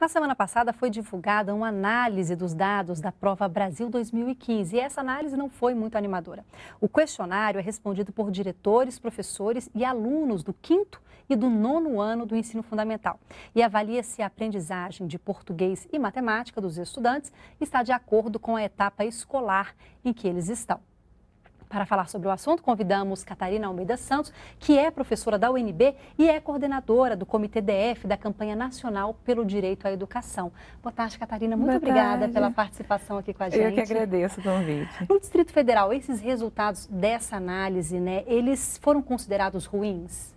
Na semana passada foi divulgada uma análise dos dados da Prova Brasil 2015 e essa análise não foi muito animadora. O questionário é respondido por diretores, professores e alunos do quinto e do nono ano do ensino fundamental e avalia se a aprendizagem de português e matemática dos estudantes está de acordo com a etapa escolar em que eles estão. Para falar sobre o assunto, convidamos Catarina Almeida Santos, que é professora da UNB e é coordenadora do Comitê DF da Campanha Nacional pelo Direito à Educação. Boa tarde, Catarina. Muito obrigada pela participação aqui com a gente. Eu que agradeço o convite. No Distrito Federal, esses resultados dessa análise, eles foram considerados ruins?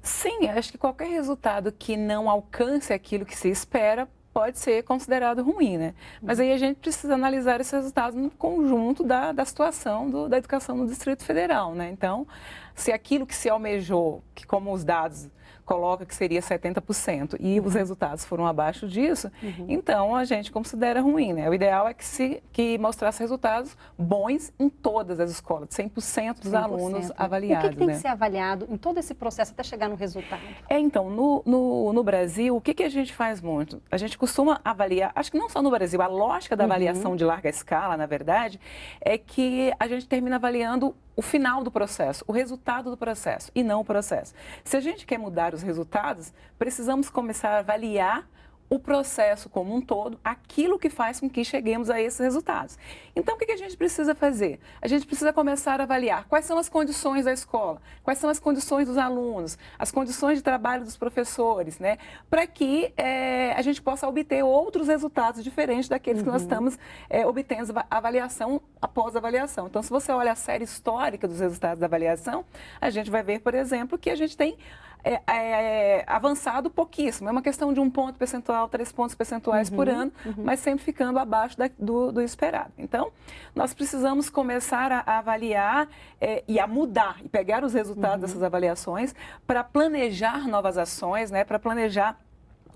Sim, acho que qualquer resultado que não alcance aquilo que se espera pode ser considerado ruim, né? Mas aí a gente precisa analisar esses resultados no conjunto da situação da educação no Distrito Federal, né? Então, se aquilo que se almejou, que como os dados coloca que seria 70% e os resultados foram abaixo disso, então a gente considera ruim, né? O ideal é que mostrasse resultados bons em todas as escolas, 100% dos alunos avaliados. O que tem que ser avaliado em todo esse processo até chegar no resultado? Então, no Brasil, o que a gente faz muito? A gente costuma avaliar, acho que não só no Brasil, a lógica da avaliação de larga escala, na verdade, é que a gente termina avaliando o final do processo, o resultado do processo e não o processo. Se a gente quer mudar os resultados, precisamos começar a avaliar o processo como um todo, aquilo que faz com que cheguemos a esses resultados. Então, o que a gente precisa fazer? A gente precisa começar a avaliar quais são as condições da escola, quais são as condições dos alunos, as condições de trabalho dos professores, né? Para que a gente possa obter outros resultados diferentes daqueles que nós estamos obtendo avaliação após avaliação. Então, se você olha a série histórica dos resultados da avaliação, a gente vai ver, por exemplo, que a gente tem avançado pouquíssimo. É uma questão de 1 ponto percentual, 3 pontos percentuais por ano, mas sempre ficando abaixo do esperado. Então, nós precisamos começar a avaliar e a mudar, e pegar os resultados dessas avaliações para planejar novas ações, né, para planejar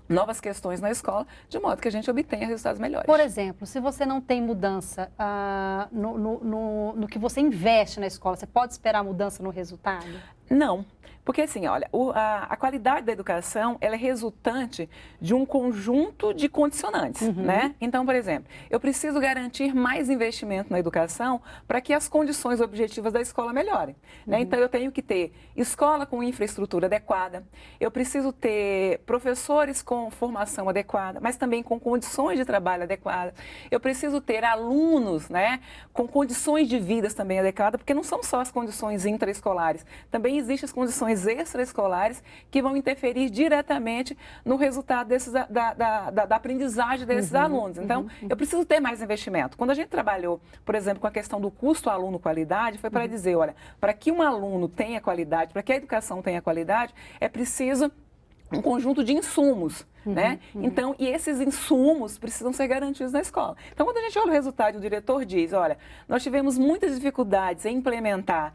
novas questões na escola, de modo que a gente obtenha resultados melhores. Por exemplo, se você não tem mudança no que você investe na escola, você pode esperar mudança no resultado? Não, porque assim, olha, a qualidade da educação, ela é resultante de um conjunto de condicionantes, né? Então, por exemplo, eu preciso garantir mais investimento na educação para que as condições objetivas da escola melhorem, né? Então, eu tenho que ter escola com infraestrutura adequada, eu preciso ter professores com formação adequada, mas também com condições de trabalho adequadas, eu preciso ter alunos, né, com condições de vida também adequadas, porque não são só as condições intraescolares, também existem as condições extraescolares que vão interferir diretamente no resultado da aprendizagem desses alunos. Então, eu preciso ter mais investimento. Quando a gente trabalhou, por exemplo, com a questão do custo aluno-qualidade, foi para dizer, olha, para que um aluno tenha qualidade, para que a educação tenha qualidade, é preciso um conjunto de insumos, né? Então, e esses insumos precisam ser garantidos na escola. Então, quando a gente olha o resultado, o diretor diz, olha, nós tivemos muitas dificuldades em implementar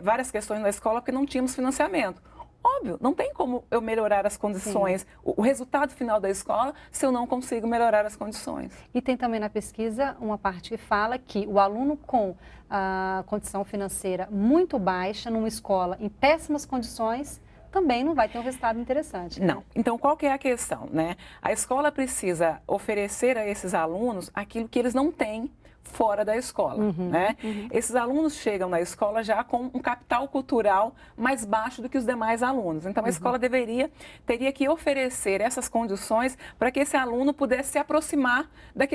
várias questões na escola porque não tínhamos financiamento. Óbvio, não tem como eu melhorar as condições, o resultado final da escola, se eu não consigo melhorar as condições. E tem também na pesquisa uma parte que fala que o aluno com a condição financeira muito baixa, numa escola em péssimas condições, também não vai ter um resultado interessante. Não. Então, qual que é a questão, né? A escola precisa oferecer a esses alunos aquilo que eles não têm fora da escola, né? Esses alunos chegam na escola já com um capital cultural mais baixo do que os demais alunos. Então, a escola teria que oferecer essas condições para que esse aluno pudesse se aproximar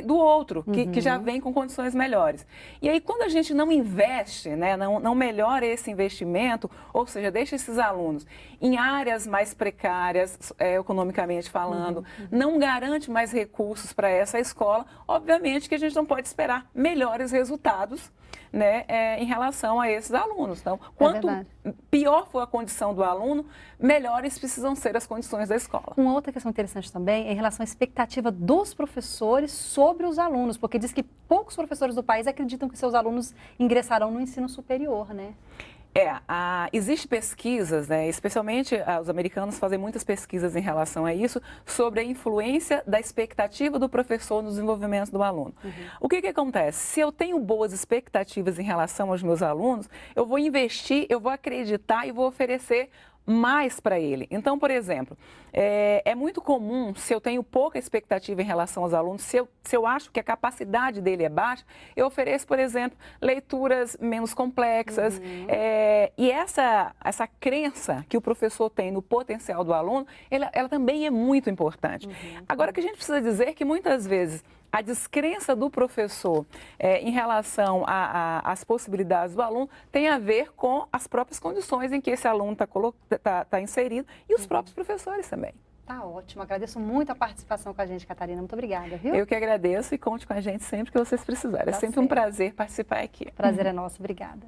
do outro, que já vem com condições melhores. E aí, quando a gente não investe, né, não melhora esse investimento, ou seja, deixa esses alunos em áreas mais precárias, economicamente falando, não garante mais recursos para essa escola, obviamente que a gente não pode esperar melhores resultados, né, em relação a esses alunos. Então, quanto pior for a condição do aluno, melhores precisam ser as condições da escola. Uma outra questão interessante também é em relação à expectativa dos professores sobre os alunos, porque diz que poucos professores do país acreditam que seus alunos ingressarão no ensino superior, né? Existem pesquisas, né, especialmente os americanos fazem muitas pesquisas em relação a isso, sobre a influência da expectativa do professor no desenvolvimento do aluno. O que acontece? Se eu tenho boas expectativas em relação aos meus alunos, eu vou investir, eu vou acreditar e vou oferecer mais para ele. Então, por exemplo, é muito comum, se eu tenho pouca expectativa em relação aos alunos, se eu acho que a capacidade dele é baixa, eu ofereço, por exemplo, leituras menos complexas. E essa crença que o professor tem no potencial do aluno, ela também é muito importante. Agora, o que a gente precisa dizer é que muitas vezes a descrença do professor em relação às possibilidades do aluno tem a ver com as próprias condições em que esse aluno está inserido e os próprios professores também. Tá ótimo, agradeço muito a participação com a gente, Catarina. Muito obrigada, viu? Eu que agradeço e conte com a gente sempre que vocês precisarem. É sempre um prazer participar aqui. Prazer é nosso, obrigada.